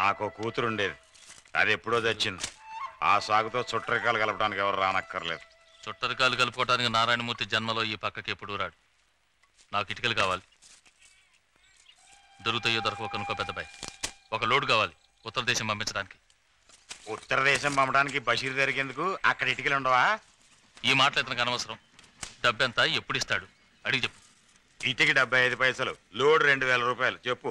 నాకు కూతురు ఉండేది, అది ఎప్పుడో తెచ్చింది. ఆ సాగుతో చుట్టరికాలు కలపడానికి ఎవరు రానక్కర్లేదు. చుట్టరికాలు కలుపుకోవటానికి నారాయణమూర్తి జన్మలో ఈ పక్కకి ఎప్పుడు రాడు. నాకు ఇటుకలు కావాలి. దొరుకుతాయో దొరకవో కనుకో పెద్దబాయ్. ఒక లోడ్ కావాలి ఉత్తర దేశం పంపించడానికి. ఉత్తర దేశం పంపడానికి బషీర్ జరిగేందుకు? అక్కడ ఇటుకలు ఉండవా? ఈ మాటలు ఇతనికి అనవసరం. డబ్బెంత, ఎప్పుడు ఇస్తాడు అడిగి చెప్పు. ఇటుకి 75 పైసలు, లోడ్ 2000 రూపాయలు. చెప్పు.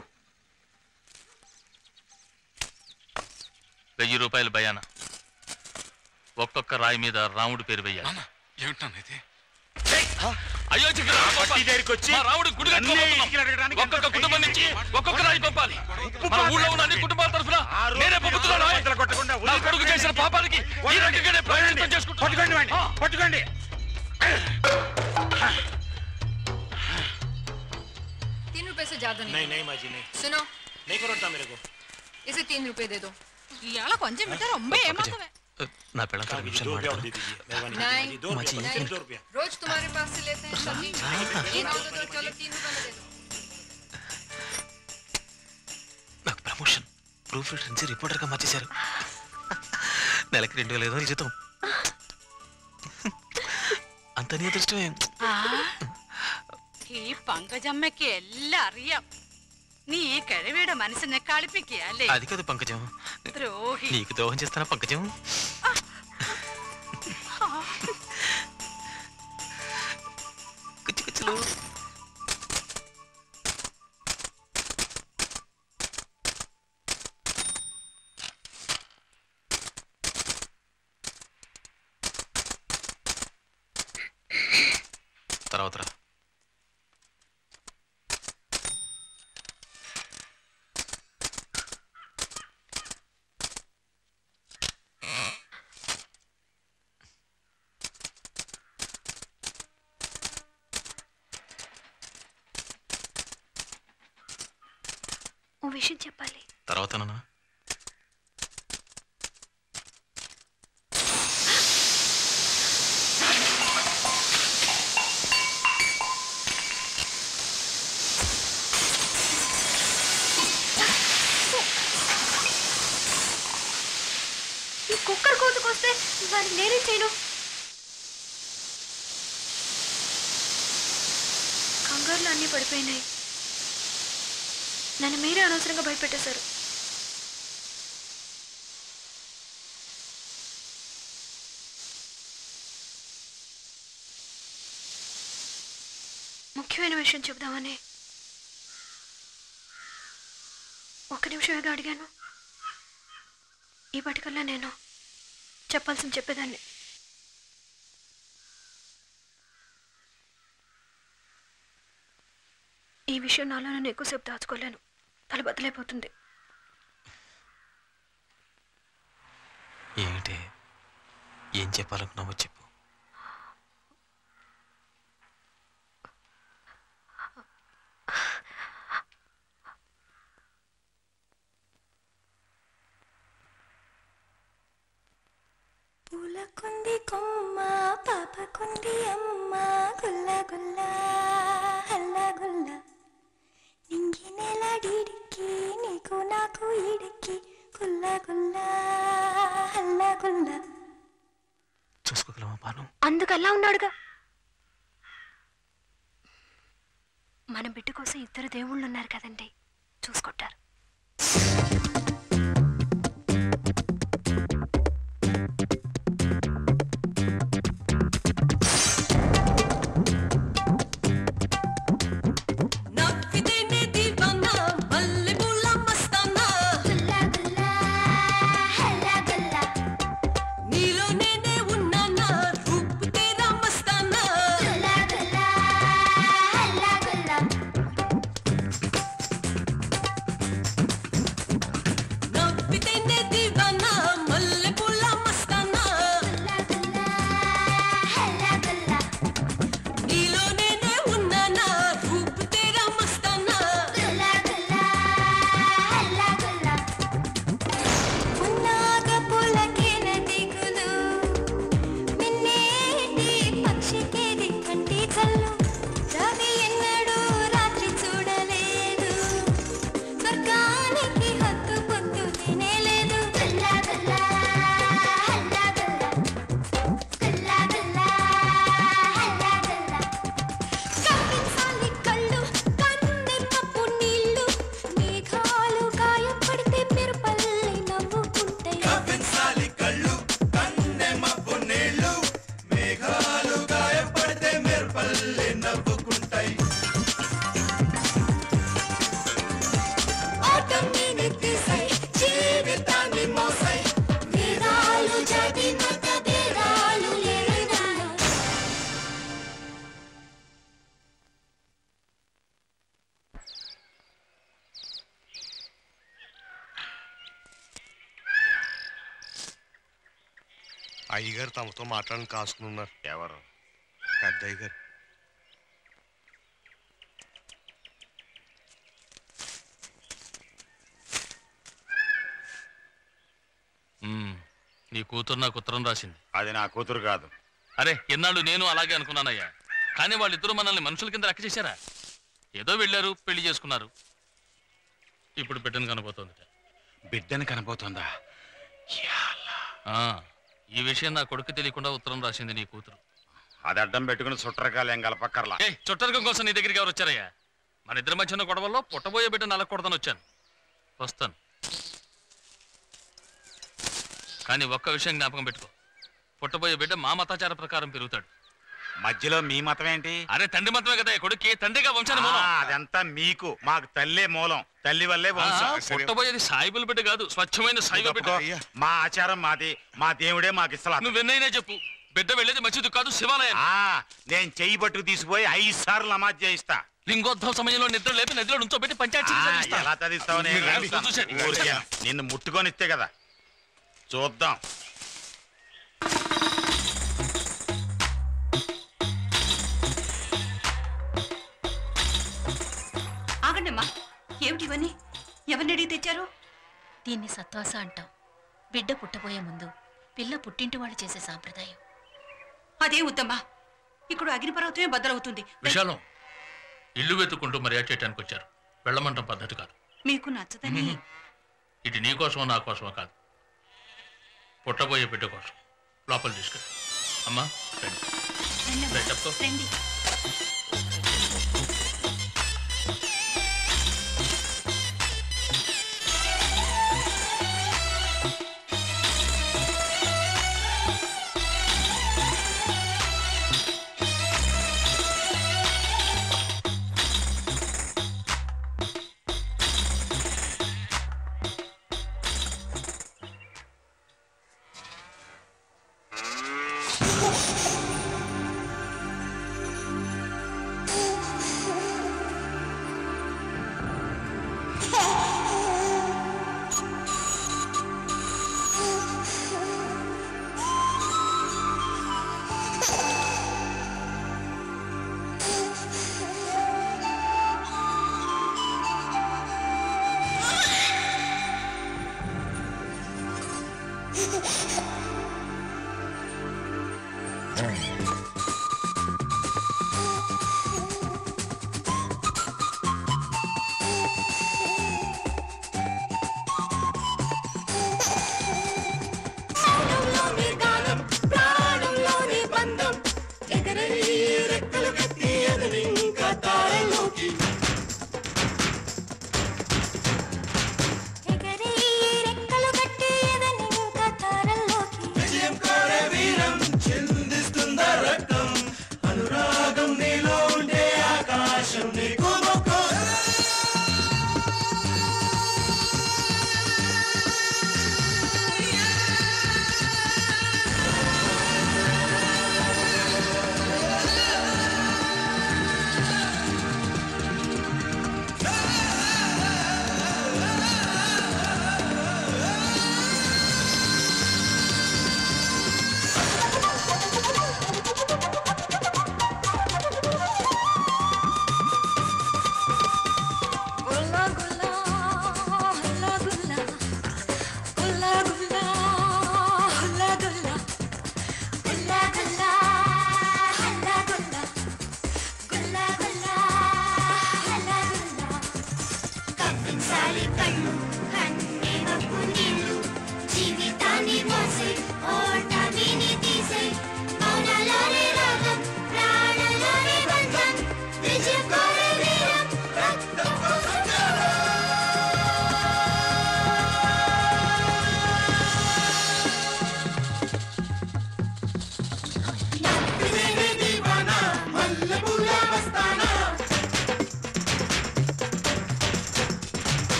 1000 రూపాయలు భయానా. ఒక్కొక్క రాయి మీద రాముడి పేరు వెయ్యాలి. రాముడి గుడి ఒక్కొక్క కుటుంబం నుంచి ఒక్కొక్క రాయి పంపాలి. మన ఊళ్ళో ఉన్న అన్ని కుటుంబాల తరఫున నేనే పంపుతున్నాను. నా కొడుకు చేసిన పాపానికి ఈ రకంగానే ప్రయత్నం చేసుకుంటున్నాను. పట్టుకోండి. से ज्यादा नहीं माँ जी नहीं। सुनो, नहीं परोठता मेरे को। इसे 3 रुपए दे दो. याला కొంచెం మీటర్ అమ్మే ఏమవుతవే నా పెళ్ళం ఒక నిమిషం మాట్లాడు. नहीं, 2 रुपया। रोज तुम्हारे पास से लेते हैं सब्जी. ये दो चलो 3 रुपए में दे दो. నాకు ప్రమోషన్, ప్రూఫ్ రీడర్ నుంచి రిపోర్టర్ గా మార్చేశారు. నెలకి 2000 జీతం. అంత నీ అదృష్టమే. ഈ പങ്കജമ്മയ്ക്ക് എല്ലാം അറിയാം. നീ ഈ കഴിവയുടെ മനസ്സിനെ കളിപ്പിക്കുകയല്ലേ? అది కాదు పంకజం. ദ്രോഹി. నీకు ద్రోహం చేస్తానా పంకజం? కుచ్చుకుచ్చులు. తర్వాత రా. ఓ విషయం చెప్పాలి. తర్వాత నాన్న. ఈ కుక్కర్ కోతుకొస్తే వాడిని నేనేం చేయను? కంగారులో అన్నీ పడిపోయినాయి. నన్ను మీరే అనవసరంగా భయపెట్టేశారు. ముఖ్యమైన విషయం చెబుదామని ఒక్క నిమిషమేగా అడిగాను. ఈ పటికల్లా నేను చెప్పాల్సింది చెప్పేదాన్ని. ఈ విషయం నాలో నేను ఎక్కువసేపు దాచుకోలేను. తల బద్దలైపోతుంది. ఏంటి, ఏం చెప్పాలనుకున్నావో చెప్పు. పూలకుంది కొమ్మ, పాపకుంది అమ్మ, గుల్ల గుల్ల హల్ల గుల్ల, నింగి నెలడిడికి నీకు నాకు ఇడికి, గుల్ల గుల్ల హల్ల గుల్ల. చూసుకోగలమా బాను? అందుకల్లా ఉన్నాడుగా. మన బిడ్డ కోసం 2 దేవుళ్ళు ఉన్నారు కదండి, చూసుకుంటారు. అయ్యగారు తమతో మాట్లాడని కాసుకున్నారు. ఎవరు? పెద్దయ్య గారు. నీ కూతురు నాకు ఉత్తరం రాసింది. అది నా కూతురు కాదు. అరే ఎన్నాళ్ళు నేను అలాగే అనుకున్నానయ్యా. కానీ వాళ్ళిద్దరూ మనల్ని మనుషుల కింద లెక్క చేశారా? ఏదో వెళ్ళారు, పెళ్లి చేసుకున్నారు. ఇప్పుడు బిడ్డను కనబోతోంది. బిడ్డని కనబోతోందా? ఈ విషయం నా కొడుకు తెలియకుండా ఉత్తరం రాసింది నీ కూతురు. అది అడ్డం పెట్టుకుని చుట్టరకాలు ఏం కలపక్కర్లా. చుట్టరకం కోసం నీ దగ్గరికి ఎవరు వచ్చారయ్యా? మన ఇద్దరి మధ్య ఉన్న గొడవల్లో పుట్టబోయే బిడ్డ నలకూడదని వచ్చాను. వస్తాను. కానీ ఒక్క విషయం జ్ఞాపకం పెట్టుకో, పుట్టబోయే బిడ్డ మా మతాచార ప్రకారం పెరుగుతాడు. మధ్యలో మీ మతం ఏంటి? అరే తండ్రి మతమే కదా కొడుక్కి, తండ్రిగా వంశాన్ని మూలం. అదంతా మీకు, మాకు తల్లే మూలం. తల్లి వల్లే వంశం. పుట్టబోయేది సాయిబుల బిడ్డ కాదు, స్వచ్ఛమైన శైవ బిడ్డ. మా ఆచారం మాది, మా దేవుడే మాకు ఇస్లాం. నువ్వెన్నైనా చెప్పు, బిడ్డ వెళ్ళేది మసీదు కాదు శివాలయం. నేను చెయ్యి పట్టుకు తీసిపోయి 5 సార్లు నమాజ్ చేయిస్తా. లింగోద్భవ సమయంలో నిద్ర లేపి నదిలో నుంచోబెట్టి పంచాయతీ ఎలా చదివిస్తావు? నిన్ను ముట్టుకొనిస్తే కదా. చూద్దాం. ఆగండమ్మా, ఏమిటి ఇవన్నీ? ఎవరిని అడిగి తెచ్చారు? దీన్ని సత్వాస అంటాం. బిడ్డ పుట్టబోయే ముందు పిల్ల పుట్టింటి వాళ్ళు చేసే సాంప్రదాయం. అదే వద్దమ్మా, ఇప్పుడు అగ్నిపర్వతమే బద్దలవుతుంది. విశాలం, ఇల్లు వెతుక్కుంటూ మర్యాద చేయడానికి వచ్చారు. వెళ్ళమంటాం పద్ధతి కాదు. మీకు నచ్చదని. ఇది నీ కోసమో నా కోసమో కాదు, పుట్టబోయే బిడ్డ కోసం. లోపల తీసుకెళ్ళి. అమ్మా రండి. చెప్తా. రండి.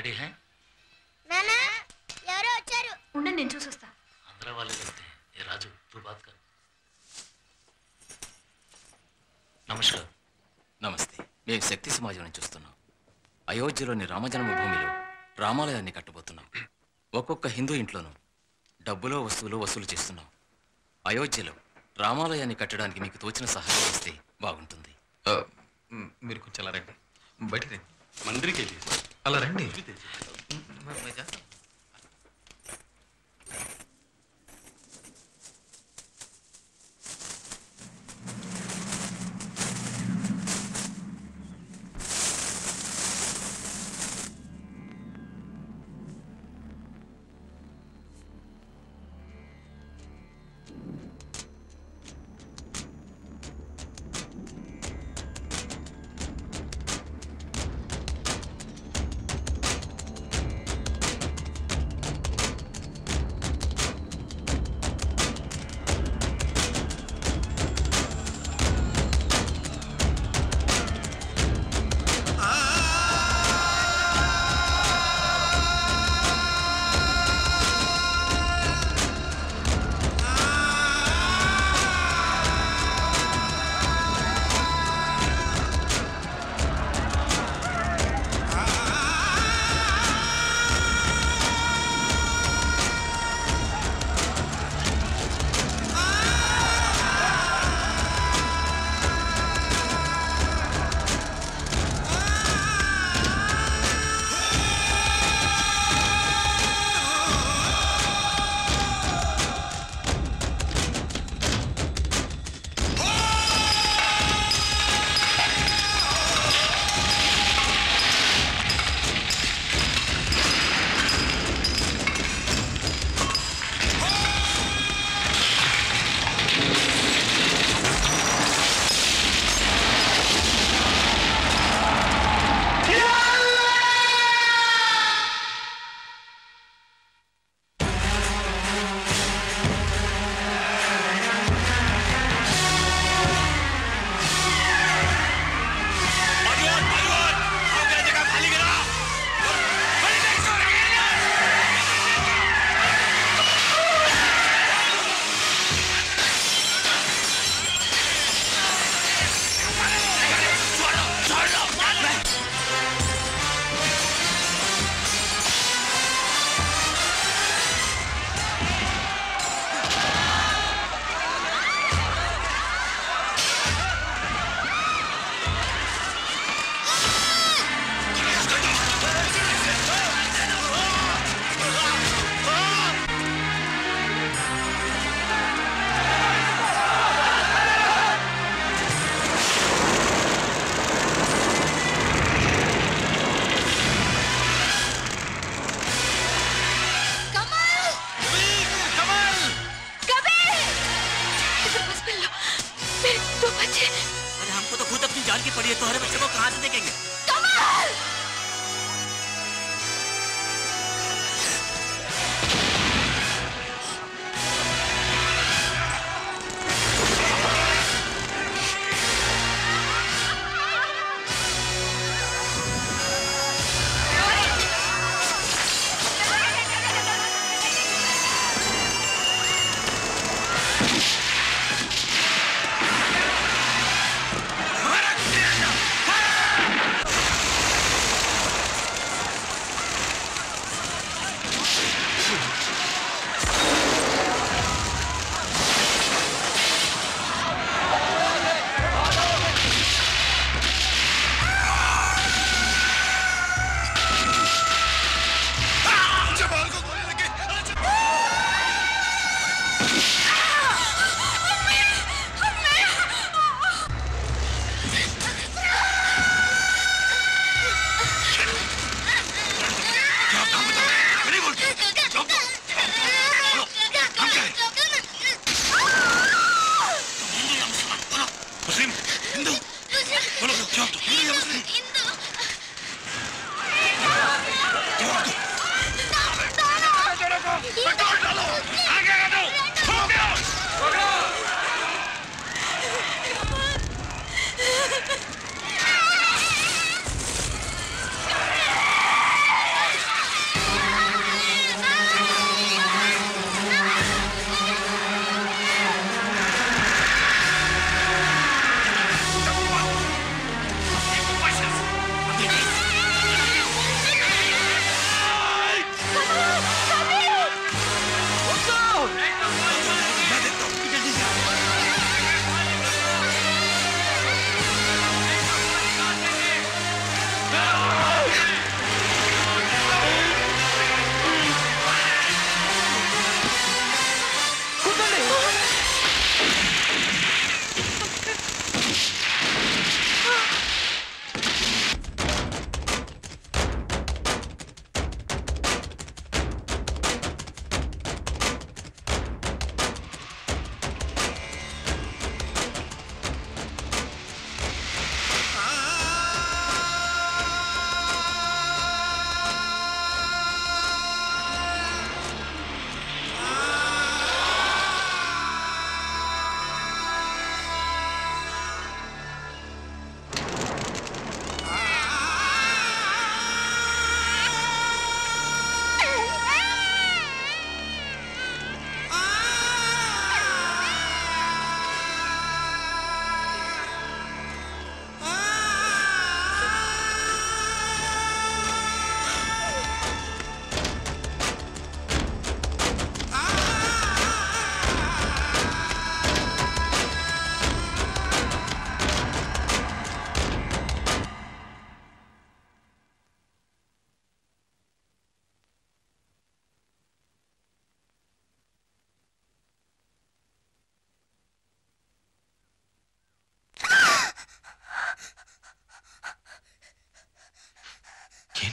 రెడీ హై నానా ఎవరో వచ్చారు. ఉండండి, నేను చూసొస్తా. అందరూ వాళ్ళే వెళ్తే ఏ రాజు తూ బాత్ కర్. నమస్కారం. నమస్తే. మేము శక్తి సమాజం నుంచి చూస్తున్నాం. అయోధ్యలోని రామజన్మభూమిలో రామాలయాన్ని కట్టబోతున్నాం. ఒక్కొక్క హిందూ ఇంట్లోనూ డబ్బులో వస్తువులు వసూలు చేస్తున్నాం. అయోధ్యలో రామాలయాన్ని కట్టడానికి మీకు తోచిన సహాయం చేస్తే బాగుంటుంది. మీరు కొంచెం అలా రండి, బయటికి రండి. మందిరికి అలా రండి.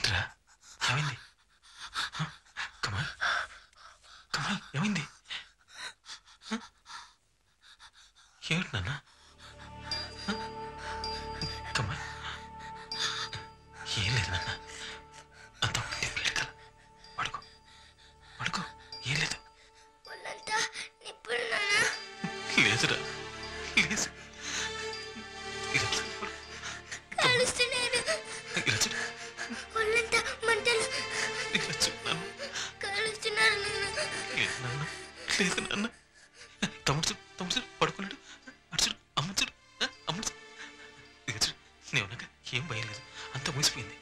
ఏంట్రా ఏమైంది? కమాల్ కమాల్ ఏమైంది? ఏమిటి నాన్న? కమాల్ ఏం లేదు నాన్న, అంత ఒకటి వేడుక. పడుకో పడుకో, ఏం లేదు. లేదురా లేదు. లేదు నాన్న, తమ్ముడు తమ్ముడు పడుకున్నాడు. అడుచుడు అమ్మచుడు అమ్మడు. నేనున్నాక ఏం భయం లేదు, అంతా మూసిపోయింది.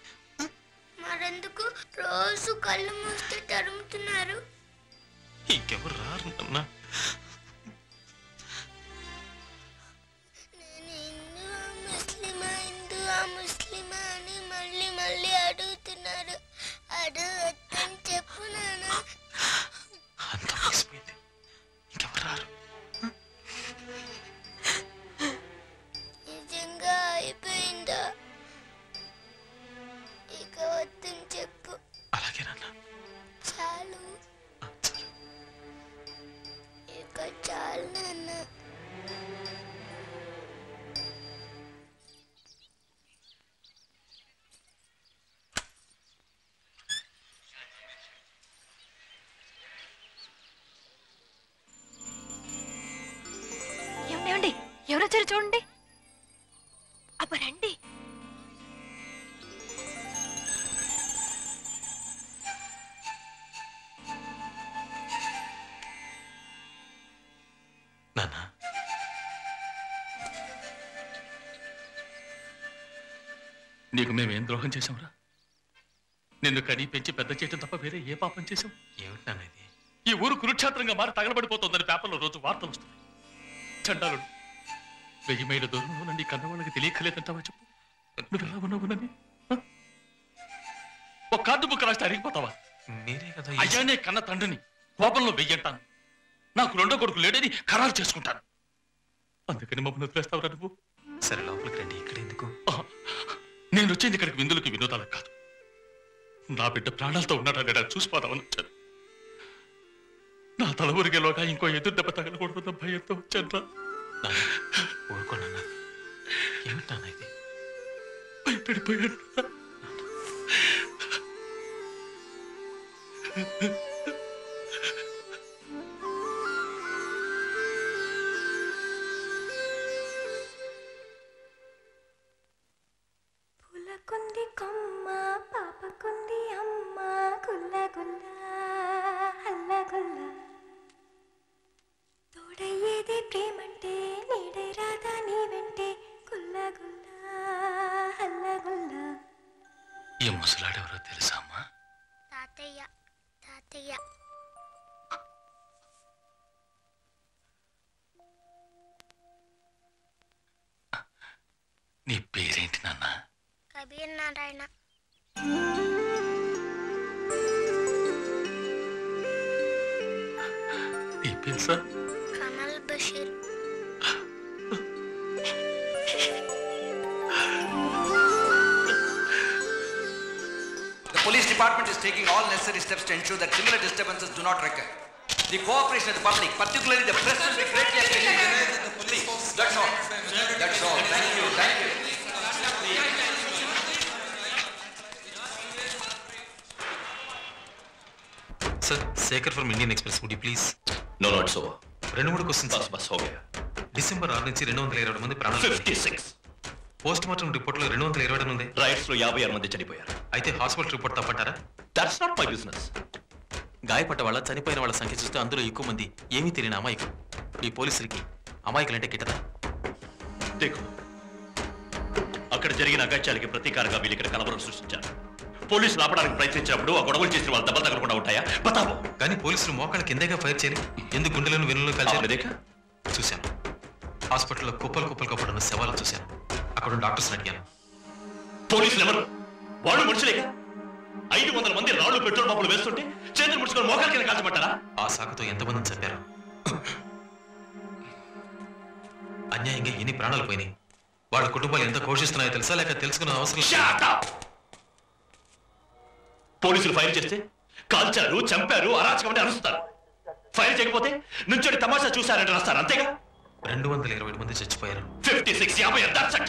మరెందుకు రోజు కళ్ళు మూస్తే తరుముతున్నారు? ఇంకెవరు రారు నాన్న. ముస్లిమా అని మళ్ళీ మళ్ళీ అడుగుతున్నారు. అడగని చెప్పు నాన్న. అంతా మూసిపోయింది, ఇంకెవరు రారు. నిజంగా అయిపోయిందా? ఇక వద్దని చెప్పు. అలాగే నాన్న. చాలు, ఇక చాలు నాన్న. ఏమండి ఎవరొచ్చారు చూడండి. అబ్బ రండి. నాన్న నీకు మేమేం ద్రోహం చేశాంరా? నిన్ను కడి పెంచి పెద్ద చేయటం తప్ప వేరే ఏ పాపం చేశాం? ఏమిటి నాన్న ఇది? ఈ ఊరు కురుక్షేత్రంగా మారి తగలబడిపోతుందని పేపర్లో రోజు వార్తలు వస్తుంది. చండాలుడు 1000 మైళ్ళ దూరంలో నన్ను ఈ కన్నవాళ్ళకి తెలియకలేదంటావా చెప్పు? నువ్వు ఎలా ఉన్నావునని ఒక కార్డు బుక్ రాస్తే అరిగిపోతావా? మీరే కదా అయ్యానే కన్న తండ్రిని కోపంలో వెయ్యంటాను. నాకు రెండో కొడుకు లేడని ఖరారు చేసుకుంటాను. అందుకని మమ్మల్ని వదిలేస్తావురా నువ్వు? సరే లోపలికి రండి. ఇక్కడ ఎందుకు? నేను వచ్చింది ఇక్కడికి విందులకి వినోదాలకు కాదు. నా బిడ్డ ప్రాణాలతో ఉన్నాడని చూసిపోదామని వచ్చాను. నా తల ఊరికేలోగా ఇంకో ఎదురు దెబ్బ తగలకూడదు భయంతో వచ్చాను. ఊరుకున్నా. ఏమిటి నాన్న ఇది? భయపడిపోయాను. పులకుంది కొమ్మ పాపకుంది అమ్మ గుల్ల గుల్ల హల్ల గుల్ల. తోడయ్యేది ప్రేమంటే నీడై రాదా నీ వెంటే గుల్ల గుల్ల హల్ల గుల్ల. ఈ ముసలాడెవరో తెలుసా అమ్మా? తాతయ్య. తాతయ్య నీ పేరేంటి నాన్న? కబీర్ నారాయణ. నీ పేరు sir? Kamal Basheer. The police department is taking all necessary steps to ensure that similar disturbances do not recur. The cooperation of the public, particularly the press, will be greatly appreciated. Please, that's all. That's all. Thank you. Thank you. Sir, Sekhar from Indian Express, would you please? No, not so. 2-3 questions. बस हो गया. December 6 నుంచి 220 మంది ప్రాణాలు 56. Post mortem report లో 220 ఉంది. Rights లో 56 మంది చనిపోయారు. అయితే హాస్పిటల్ రిపోర్ట్ తప్పంటారా? That's not my business. గాయపడ్డ వాళ్ళ చనిపోయిన వాళ్ళ సంఖ్య చూస్తే అందులో ఎక్కువ మంది ఏమీ తెలియని అమాయకులు. ఈ పోలీసులకి అమాయకులంటే గిట్టదా? దేఖో, అక్కడ జరిగిన అగత్యాలకి ప్రతీకారంగా వీళ్ళు ఇక్కడ కలవరం సృష్టించారు. పోలీసులు ఆపడానికి ప్రయత్నించినప్పుడు ఆ గొడవలు చేసిన వాళ్ళు దెబ్బలు తగలకుండా ఉంటాయా? బతావో. కానీ పోలీసులు మోకాళ్ళ కిందగా ఫైర్ చేయాలి. ఎందుకు గుండెలను వెన్నులను కలిసి చూశాను. హాస్పిటల్లో కుప్పలు కప్పుడున్న శవాలు చూశాను. అక్కడ డాక్టర్స్ అడిగాను. పోలీసులు ఎవరు? వాళ్ళు మనుషులేగా. 500 మంది రాళ్లు పెట్రోల్ పంపులు వేస్తుంటే చేతులు ముడుచుకొని మోకాల కింద కాల్చమంటారా? ఆ సాకుతో ఎంతమందిని చంపారు? అన్యాయంగా ఎన్ని ప్రాణాలు పోయినాయి? వాళ్ళ కుటుంబాలు ఎంత ఘోషిస్తున్నాయో తెలుసా? లేక తెలుసుకున్న అవసరం? పోలీసులు ఫైర్ చేస్తే కాల్చారు, చంపారు, అరాచకమని అరుస్తారు. ఫైర్ చేయకపోతే నుంచోడి తమాషా చూశారని రాస్తారు, అంతేగా? 220 మంది చచ్చిపోయారు. 56, 50, that's it.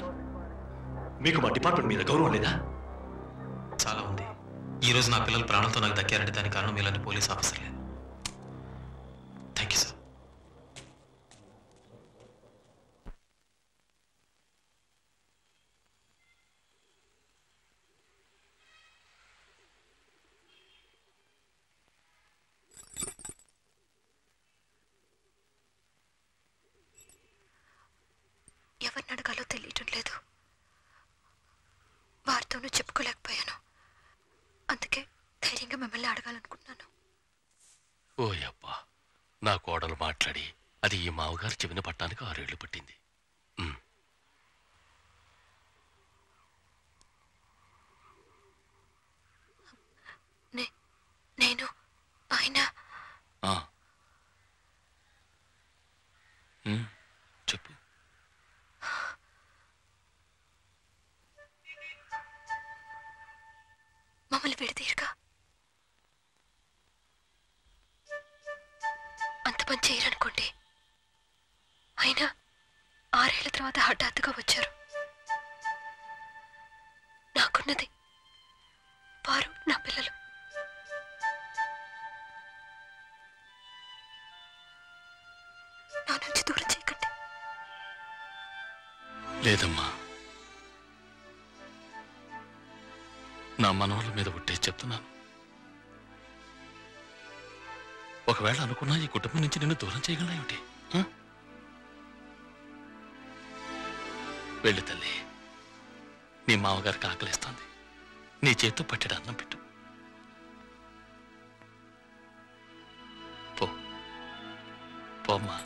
మీకు మా డిపార్ట్మెంట్ మీద గౌరవం లేదా? చాలా ఉంది. ఈ రోజు నా పిల్లలు ప్రాణాలతో నాకు దక్కారంటే దానికి కారణం ఇలాంటి పోలీస్ ఆఫీసర్లే. Thank you sir. ఎవరిని అడగాలో తెలియటం లేదు. వారితోనూ చెప్పుకోలేకపోయాను. అందుకే ధైర్యంగా మిమ్మల్ని అడగాలనుకుంటున్నాను. ఓయబ్బా, నా కోడలు మాట్లాడి అది ఈ మావగారు చెవిన పట్టానికి 6 ఏళ్లు పట్టింది. నేను ఆయన చెప్పు. మమ్మల్ని విడదీయరుగా. అంత పని చేయరనుకోండి. అయినా 6 ఏళ్ల తర్వాత హఠాత్తుగా వచ్చారు. నాకున్నది వారు, నా పిల్లలు. నా నుంచి దూరం చేయకండి. లేదమ్మా, నా మనవల మీద ఒట్టేసి చెప్తున్నాను. ఒకవేళ అనుకున్నా ఈ కుటుంబం నుంచి నిన్ను దూరం చేయగలనా ఏమిటి? వెళ్ళు తల్లి, నీ మామగారికి ఆకలిస్తుంది. నీ చేతితో పట్టెడు అన్నం పెట్టు. పో పోమ్మా.